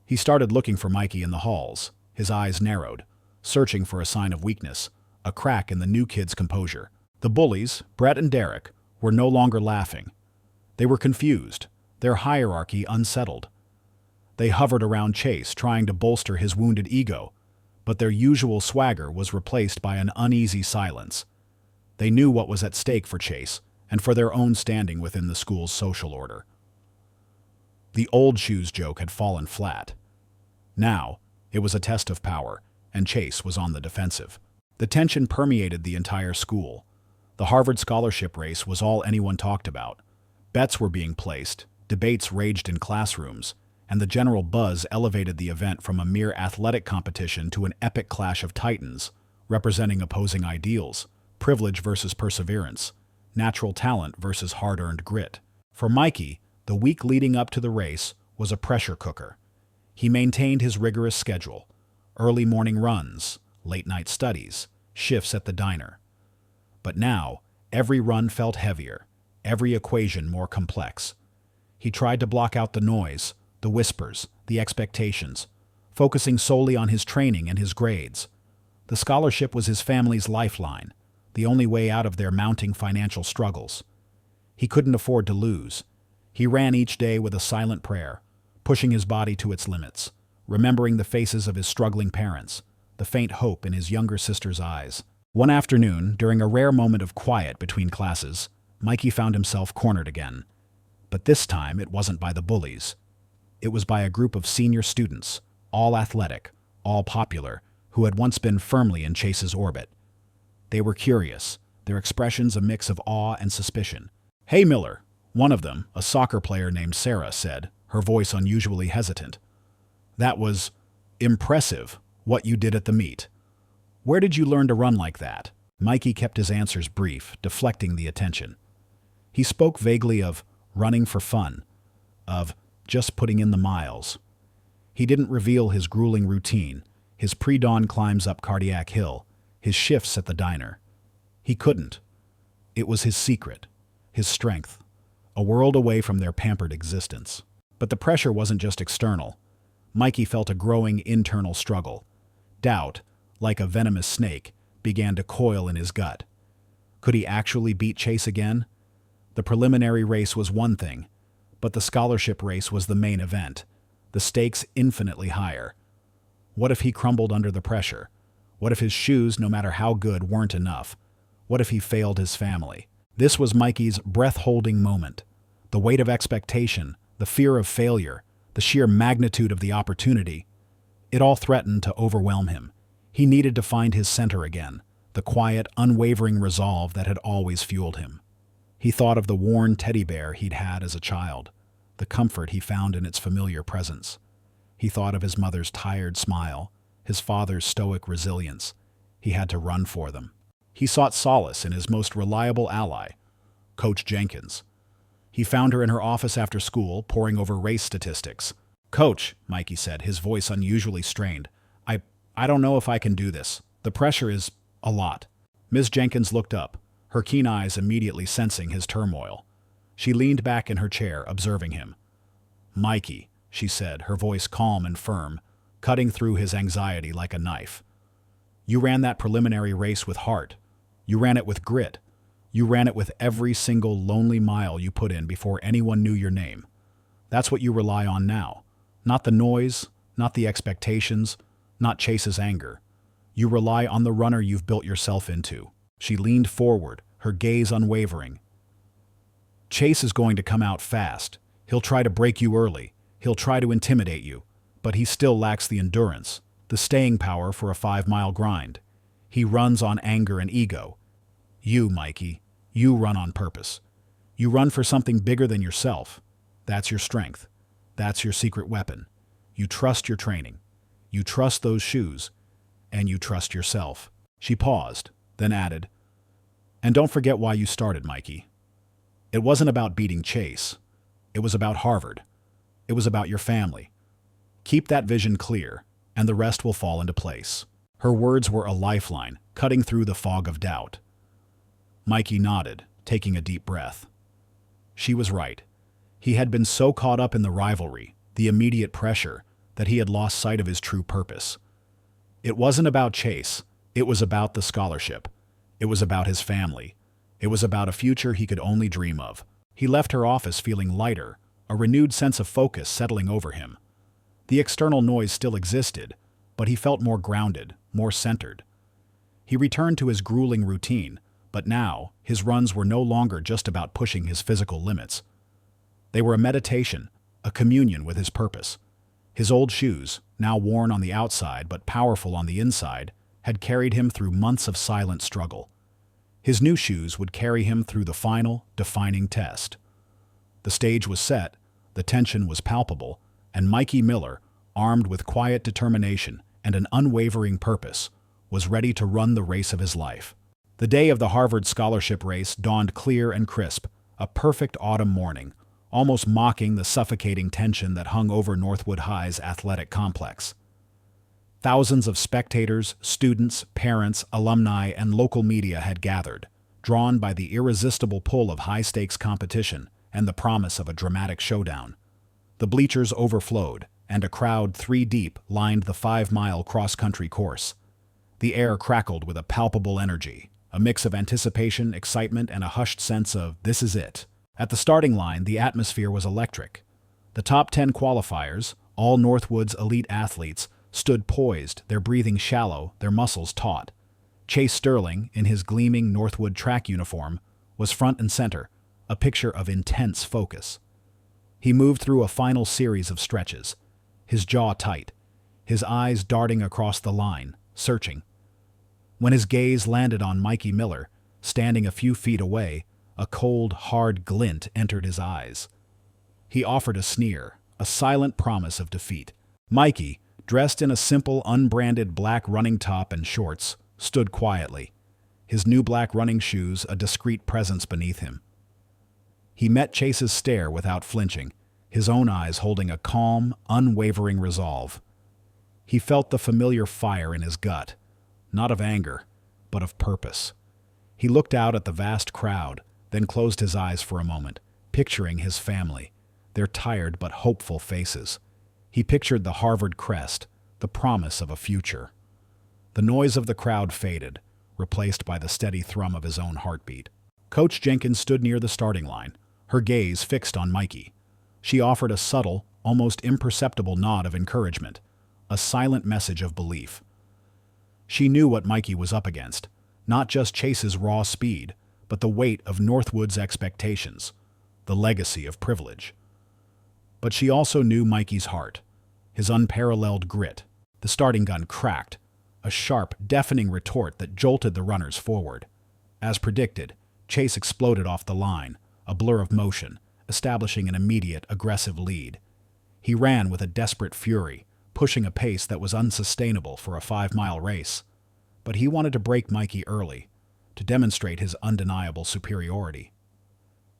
He started looking for Mikey in the halls, his eyes narrowed, searching for a sign of weakness, a crack in the new kid's composure. The bullies, Brett and Derek, were no longer laughing. They were confused, their hierarchy unsettled. They hovered around Chase, trying to bolster his wounded ego, but their usual swagger was replaced by an uneasy silence. They knew what was at stake for Chase, and for their own standing within the school's social order. The old shoes joke had fallen flat. Now, it was a test of power, and Chase was on the defensive. The tension permeated the entire school. The Harvard scholarship race was all anyone talked about. Bets were being placed, debates raged in classrooms, and the general buzz elevated the event from a mere athletic competition to an epic clash of titans, representing opposing ideals, privilege versus perseverance, natural talent versus hard-earned grit. For Mikey, the week leading up to the race was a pressure cooker. He maintained his rigorous schedule: early morning runs, late-night studies, shifts at the diner. But now, every run felt heavier, every equation more complex. He tried to block out the noise, the whispers, the expectations, focusing solely on his training and his grades. The scholarship was his family's lifeline, the only way out of their mounting financial struggles. He couldn't afford to lose. He ran each day with a silent prayer, pushing his body to its limits, remembering the faces of his struggling parents, the faint hope in his younger sister's eyes. One afternoon, during a rare moment of quiet between classes, Mikey found himself cornered again. But this time it wasn't by the bullies. It was by a group of senior students, all athletic, all popular, who had once been firmly in Chase's orbit. They were curious, their expressions a mix of awe and suspicion. "Hey, Miller," one of them, a soccer player named Sarah, said, her voice unusually hesitant. "That was impressive, what you did at the meet. Where did you learn to run like that?" Mikey kept his answers brief, deflecting the attention. He spoke vaguely of running for fun, of just putting in the miles. He didn't reveal his grueling routine, his pre-dawn climbs up Cardiac Hill, his shifts at the diner. He couldn't. It was his secret, his strength, a world away from their pampered existence. But the pressure wasn't just external. Mikey felt a growing internal struggle. Doubt, like a venomous snake, began to coil in his gut. Could he actually beat Chase again? The preliminary race was one thing, but the scholarship race was the main event, the stakes infinitely higher. What if he crumbled under the pressure? What if his shoes, no matter how good, weren't enough? What if he failed his family? This was Mikey's breath-holding moment. The weight of expectation, the fear of failure, the sheer magnitude of the opportunity, it all threatened to overwhelm him. He needed to find his center again, the quiet, unwavering resolve that had always fueled him. He thought of the worn teddy bear he'd had as a child, the comfort he found in its familiar presence. He thought of his mother's tired smile, his father's stoic resilience. He had to run for them. He sought solace in his most reliable ally, Coach Jenkins. He found her in her office after school, poring over race statistics. "Coach," Mikey said, his voice unusually strained, I don't know if I can do this. The pressure is a lot." Ms. Jenkins looked up, her keen eyes immediately sensing his turmoil. She leaned back in her chair, observing him. "Mikey," she said, her voice calm and firm, cutting through his anxiety like a knife. "You ran that preliminary race with heart. You ran it with grit. You ran it with every single lonely mile you put in before anyone knew your name. That's what you rely on now. Not the noise, not the expectations, not Chase's anger. You rely on the runner you've built yourself into. She leaned forward, her gaze unwavering. Chase is going to come out fast. He'll try to break you early. He'll try to intimidate you. But he still lacks the endurance, the staying power for a 5-mile grind. He runs on anger and ego. You, Mikey, you run on purpose. You run for something bigger than yourself. That's your strength. That's your secret weapon. You trust your training. You trust those shoes. And you trust yourself. She paused, then added, and don't forget why you started, Mikey. It wasn't about beating Chase. It was about Harvard. It was about your family. Keep that vision clear, and the rest will fall into place. Her words were a lifeline, cutting through the fog of doubt. Mikey nodded, taking a deep breath. She was right. He had been so caught up in the rivalry, the immediate pressure, that he had lost sight of his true purpose. It wasn't about Chase. It was about the scholarship. It was about his family. It was about a future he could only dream of. He left her office feeling lighter, a renewed sense of focus settling over him. The external noise still existed, but he felt more grounded, more centered. He returned to his grueling routine, but now his runs were no longer just about pushing his physical limits. They were a meditation, a communion with his purpose. His old shoes, now worn on the outside but powerful on the inside, had carried him through months of silent struggle. His new shoes would carry him through the final, defining test. The stage was set, the tension was palpable, and Mikey Miller, armed with quiet determination and an unwavering purpose, was ready to run the race of his life. The day of the Harvard scholarship race dawned clear and crisp, a perfect autumn morning, almost mocking the suffocating tension that hung over Northwood High's athletic complex. Thousands of spectators, students, parents, alumni, and local media had gathered, drawn by the irresistible pull of high-stakes competition and the promise of a dramatic showdown. The bleachers overflowed, and a crowd 3 deep lined the 5-mile cross-country course. The air crackled with a palpable energy, a mix of anticipation, excitement, and a hushed sense of, this is it. At the starting line, the atmosphere was electric. The top 10 qualifiers, all Northwood's elite athletes, stood poised, their breathing shallow, their muscles taut. Chase Sterling, in his gleaming Northwood track uniform, was front and center, a picture of intense focus. He moved through a final series of stretches, his jaw tight, his eyes darting across the line, searching. When his gaze landed on Mikey Miller, standing a few feet away, a cold, hard glint entered his eyes. He offered a sneer, a silent promise of defeat. Mikey, dressed in a simple, unbranded black running top and shorts, stood quietly, his new black running shoes a discreet presence beneath him. He met Chase's stare without flinching, his own eyes holding a calm, unwavering resolve. He felt the familiar fire in his gut, not of anger, but of purpose. He looked out at the vast crowd, then closed his eyes for a moment, picturing his family, their tired but hopeful faces. He pictured the Harvard crest, the promise of a future. The noise of the crowd faded, replaced by the steady thrum of his own heartbeat. Coach Jenkins stood near the starting line, her gaze fixed on Mikey. She offered a subtle, almost imperceptible nod of encouragement, a silent message of belief. She knew what Mikey was up against, not just Chase's raw speed, but the weight of Northwood's expectations, the legacy of privilege. But she also knew Mikey's heart, his unparalleled grit. The starting gun cracked, a sharp, deafening retort that jolted the runners forward. As predicted, Chase exploded off the line, a blur of motion, establishing an immediate, aggressive lead. He ran with a desperate fury, pushing a pace that was unsustainable for a 5-mile race. But he wanted to break Mikey early, to demonstrate his undeniable superiority.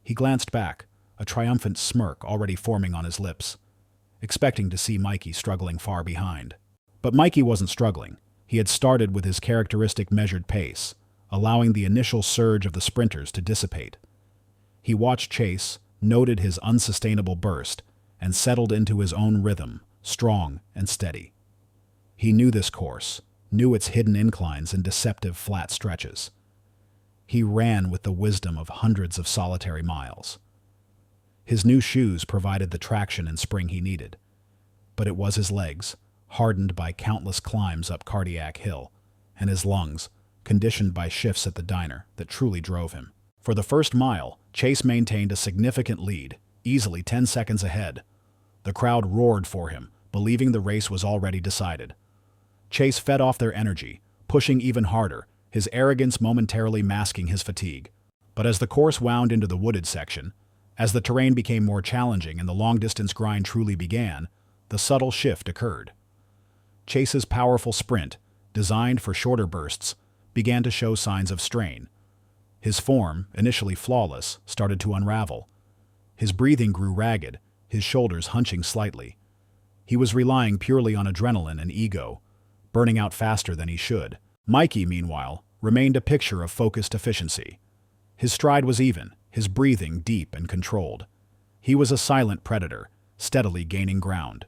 He glanced back, a triumphant smirk already forming on his lips, expecting to see Mikey struggling far behind. But Mikey wasn't struggling. He had started with his characteristic measured pace, allowing the initial surge of the sprinters to dissipate. He watched Chase, noted his unsustainable burst, and settled into his own rhythm, strong and steady. He knew this course, knew its hidden inclines and deceptive flat stretches. He ran with the wisdom of hundreds of solitary miles. His new shoes provided the traction and spring he needed, but it was his legs, hardened by countless climbs up Cardiac Hill, and his lungs, conditioned by shifts at the diner, that truly drove him. For the first mile, Chase maintained a significant lead, easily 10 seconds ahead. The crowd roared for him, believing the race was already decided. Chase fed off their energy, pushing even harder, his arrogance momentarily masking his fatigue. But as the course wound into the wooded section, as the terrain became more challenging and the long-distance grind truly began, the subtle shift occurred. Chase's powerful sprint, designed for shorter bursts, began to show signs of strain. His form, initially flawless, started to unravel. His breathing grew ragged, his shoulders hunching slightly. He was relying purely on adrenaline and ego, burning out faster than he should. Mikey, meanwhile, remained a picture of focused efficiency. His stride was even, his breathing deep and controlled. He was a silent predator, steadily gaining ground.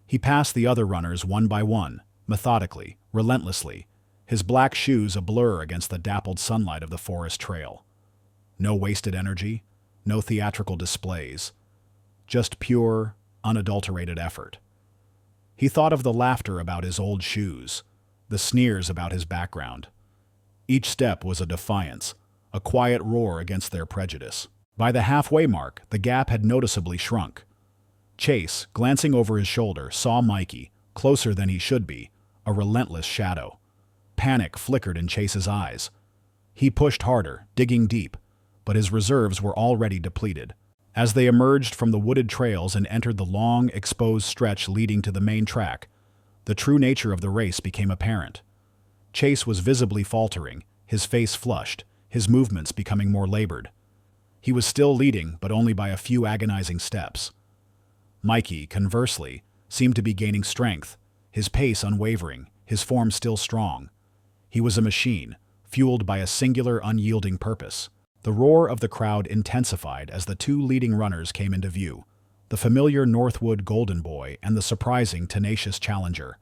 He passed the other runners one by one, methodically, relentlessly, his black shoes a blur against the dappled sunlight of the forest trail. No wasted energy, no theatrical displays, just pure, unadulterated effort. He thought of the laughter about his old shoes, the sneers about his background. Each step was a defiance, a quiet roar against their prejudice. By the halfway mark, the gap had noticeably shrunk. Chase, glancing over his shoulder, saw Mikey, closer than he should be, a relentless shadow. Panic flickered in Chase's eyes. He pushed harder, digging deep, but his reserves were already depleted. As they emerged from the wooded trails and entered the long, exposed stretch leading to the main track, the true nature of the race became apparent. Chase was visibly faltering, his face flushed, his movements becoming more labored. He was still leading, but only by a few agonizing steps. Mikey, conversely, seemed to be gaining strength, his pace unwavering, his form still strong. He was a machine, fueled by a singular, unyielding purpose. The roar of the crowd intensified as the two leading runners came into view, the familiar Northwood Golden Boy and the surprising, tenacious challenger.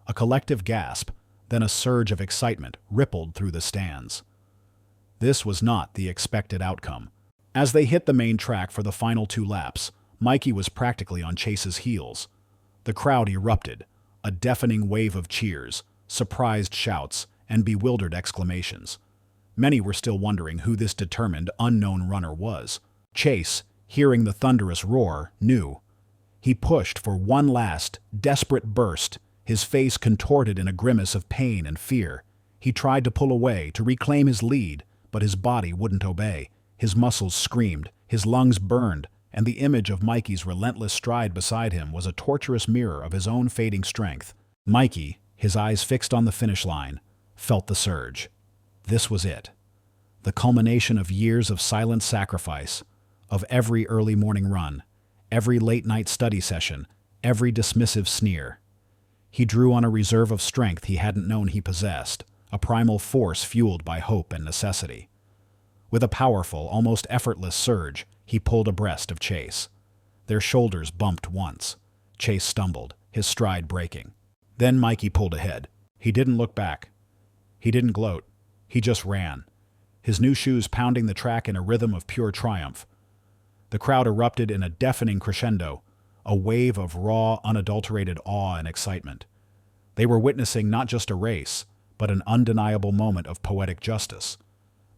A collective gasp, then a surge of excitement rippled through the stands. This was not the expected outcome. As they hit the main track for the final 2 laps, Mikey was practically on Chase's heels. The crowd erupted, a deafening wave of cheers, surprised shouts, and bewildered exclamations. Many were still wondering who this determined, unknown runner was. Chase, hearing the thunderous roar, knew. He pushed for one last, desperate burst, his face contorted in a grimace of pain and fear. He tried to pull away, to reclaim his lead, but his body wouldn't obey. His muscles screamed, his lungs burned, and the image of Mikey's relentless stride beside him was a torturous mirror of his own fading strength. Mikey, his eyes fixed on the finish line, felt the surge. This was it. The culmination of years of silent sacrifice, of every early morning run, every late-night study session, every dismissive sneer. He drew on a reserve of strength he hadn't known he possessed, a primal force fueled by hope and necessity. With a powerful, almost effortless surge, he pulled abreast of Chase. Their shoulders bumped once. Chase stumbled, his stride breaking. Then Mikey pulled ahead. He didn't look back. He didn't gloat. He just ran, his new shoes pounding the track in a rhythm of pure triumph. The crowd erupted in a deafening crescendo, a wave of raw, unadulterated awe and excitement. They were witnessing not just a race, but an undeniable moment of poetic justice.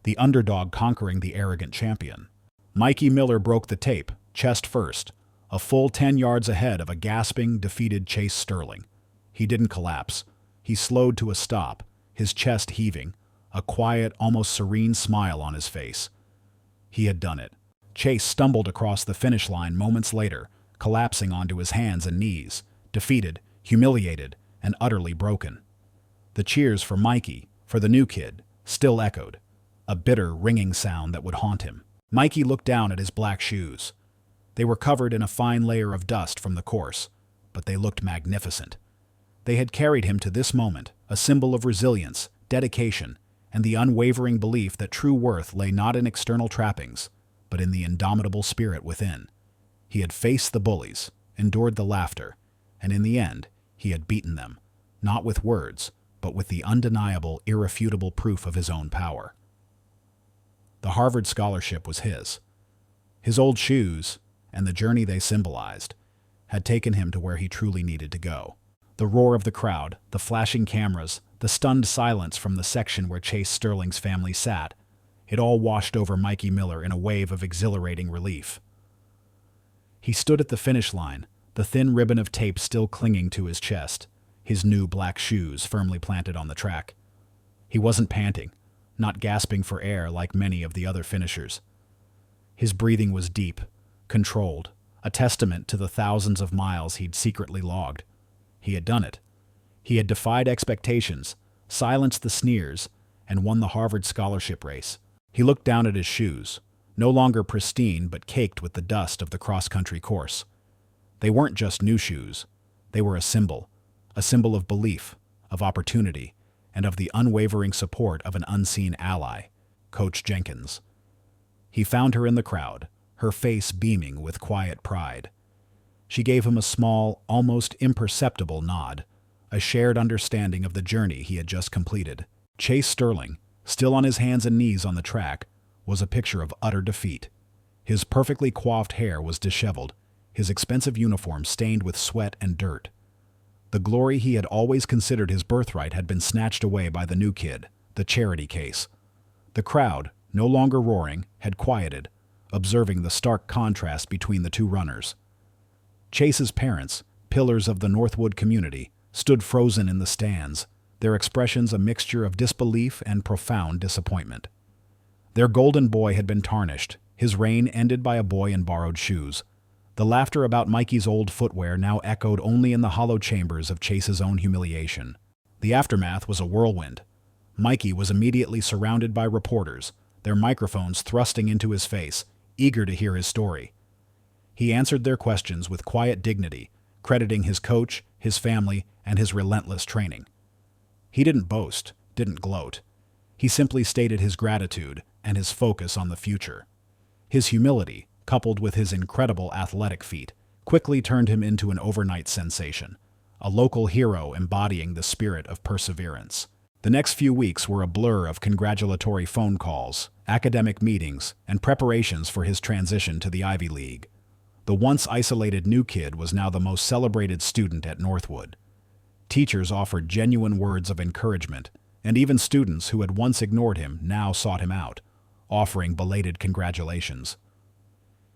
The underdog conquering the arrogant champion. Mikey Miller broke the tape, chest first, a full 10 yards ahead of a gasping, defeated Chase Sterling. He didn't collapse. He slowed to a stop, his chest heaving, a quiet, almost serene smile on his face. He had done it. Chase stumbled across the finish line moments later, collapsing onto his hands and knees, defeated, humiliated, and utterly broken. The cheers for Mikey, for the new kid, still echoed, a bitter, ringing sound that would haunt him. Mikey looked down at his black shoes. They were covered in a fine layer of dust from the course, but they looked magnificent. They had carried him to this moment, a symbol of resilience, dedication, and the unwavering belief that true worth lay not in external trappings, but in the indomitable spirit within. He had faced the bullies, endured the laughter, and in the end, he had beaten them, not with words, but with the undeniable, irrefutable proof of his own power. The Harvard scholarship was his. His old shoes, and the journey they symbolized, had taken him to where he truly needed to go. The roar of the crowd, the flashing cameras, the stunned silence from the section where Chase Sterling's family sat. It all washed over Mikey Miller in a wave of exhilarating relief. He stood at the finish line, the thin ribbon of tape still clinging to his chest, his new black shoes firmly planted on the track. He wasn't panting, not gasping for air like many of the other finishers. His breathing was deep, controlled, a testament to the thousands of miles he'd secretly logged. He had done it. He had defied expectations, silenced the sneers, and won the Harvard scholarship race. He looked down at his shoes, no longer pristine but caked with the dust of the cross-country course. They weren't just new shoes. They were a symbol of belief, of opportunity, and of the unwavering support of an unseen ally, Coach Jenkins. He found her in the crowd, her face beaming with quiet pride. She gave him a small, almost imperceptible nod, a shared understanding of the journey he had just completed. Chase Sterling, still on his hands and knees on the track, was a picture of utter defeat. His perfectly coiffed hair was disheveled, his expensive uniform stained with sweat and dirt. The glory he had always considered his birthright had been snatched away by the new kid, the charity case. The crowd, no longer roaring, had quieted, observing the stark contrast between the two runners. Chase's parents, pillars of the Northwood community, stood frozen in the stands, their expressions a mixture of disbelief and profound disappointment. Their golden boy had been tarnished, his reign ended by a boy in borrowed shoes. The laughter about Mikey's old footwear now echoed only in the hollow chambers of Chase's own humiliation. The aftermath was a whirlwind. Mikey was immediately surrounded by reporters, their microphones thrusting into his face, eager to hear his story. He answered their questions with quiet dignity, crediting his coach, his family, and his relentless training. He didn't boast, didn't gloat. He simply stated his gratitude and his focus on the future. His humility, coupled with his incredible athletic feat, quickly turned him into an overnight sensation, a local hero embodying the spirit of perseverance. The next few weeks were a blur of congratulatory phone calls, academic meetings, and preparations for his transition to the Ivy League. The once isolated new kid was now the most celebrated student at Northwood. Teachers offered genuine words of encouragement, and even students who had once ignored him now sought him out, offering belated congratulations.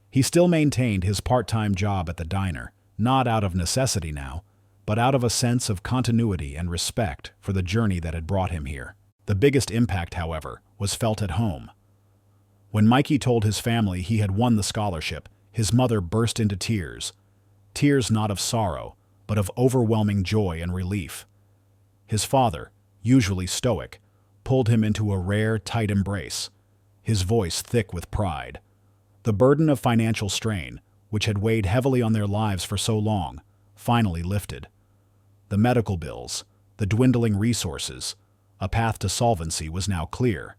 He still maintained his part-time job at the diner, not out of necessity now, but out of a sense of continuity and respect for the journey that had brought him here. The biggest impact, however, was felt at home. When Mikey told his family he had won the scholarship, his mother burst into tears. Tears not of sorrow, but of overwhelming joy and relief. His father, usually stoic, pulled him into a rare, tight embrace, his voice thick with pride. The burden of financial strain, which had weighed heavily on their lives for so long, finally lifted. The medical bills, the dwindling resources, a path to solvency was now clear.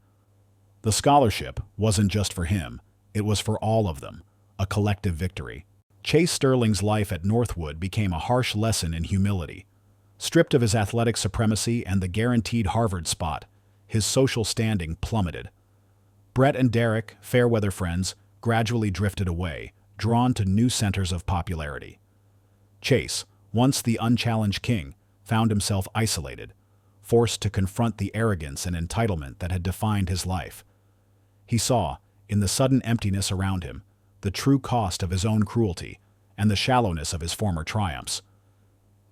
The scholarship wasn't just for him, it was for all of them, a collective victory. Chase Sterling's life at Northwood became a harsh lesson in humility. Stripped of his athletic supremacy and the guaranteed Harvard spot, his social standing plummeted. Brett and Derek, fair-weather friends, gradually drifted away, drawn to new centers of popularity. Chase, once the unchallenged king, found himself isolated, forced to confront the arrogance and entitlement that had defined his life. He saw, in the sudden emptiness around him, the true cost of his own cruelty and the shallowness of his former triumphs.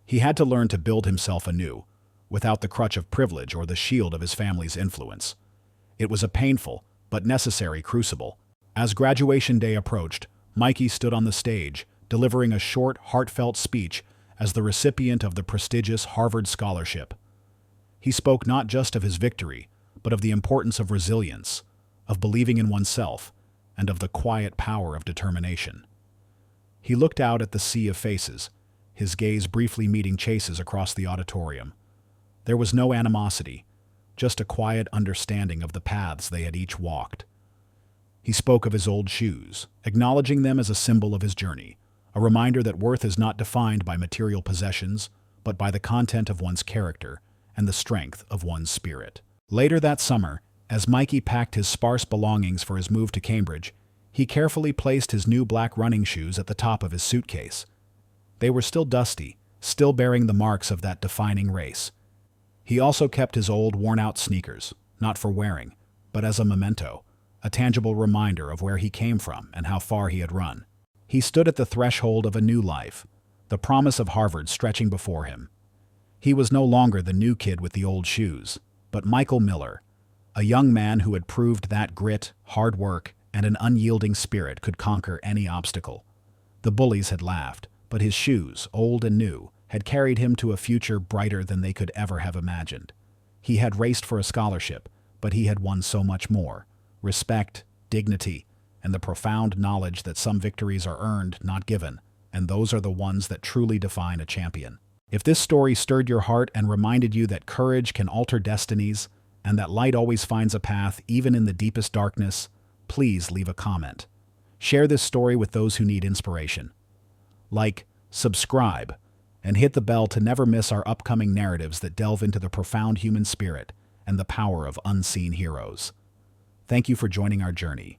He had to learn to build himself anew, without the crutch of privilege or the shield of his family's influence. It was a painful, but necessary crucible. As graduation day approached, Mikey stood on the stage, delivering a short, heartfelt speech as the recipient of the prestigious Harvard scholarship. He spoke not just of his victory, but of the importance of resilience, of believing in oneself, and of the quiet power of determination. He looked out at the sea of faces, his gaze briefly meeting Chase's across the auditorium. There was no animosity, just a quiet understanding of the paths they had each walked. He spoke of his old shoes, acknowledging them as a symbol of his journey, a reminder that worth is not defined by material possessions, but by the content of one's character and the strength of one's spirit. Later that summer, as Mikey packed his sparse belongings for his move to Cambridge, he carefully placed his new black running shoes at the top of his suitcase. They were still dusty, still bearing the marks of that defining race. He also kept his old, worn-out sneakers, not for wearing, but as a memento, a tangible reminder of where he came from and how far he had run. He stood at the threshold of a new life, the promise of Harvard stretching before him. He was no longer the new kid with the old shoes, but Michael Miller, a young man who had proved that grit, hard work, and an unyielding spirit could conquer any obstacle. The bullies had laughed, but his shoes, old and new, had carried him to a future brighter than they could ever have imagined. He had raced for a scholarship, but he had won so much more: respect, dignity, and the profound knowledge that some victories are earned, not given, and those are the ones that truly define a champion. If this story stirred your heart and reminded you that courage can alter destinies, and that light always finds a path even in the deepest darkness, please leave a comment. Share this story with those who need inspiration. Like, subscribe, and hit the bell to never miss our upcoming narratives that delve into the profound human spirit and the power of unseen heroes. Thank you for joining our journey.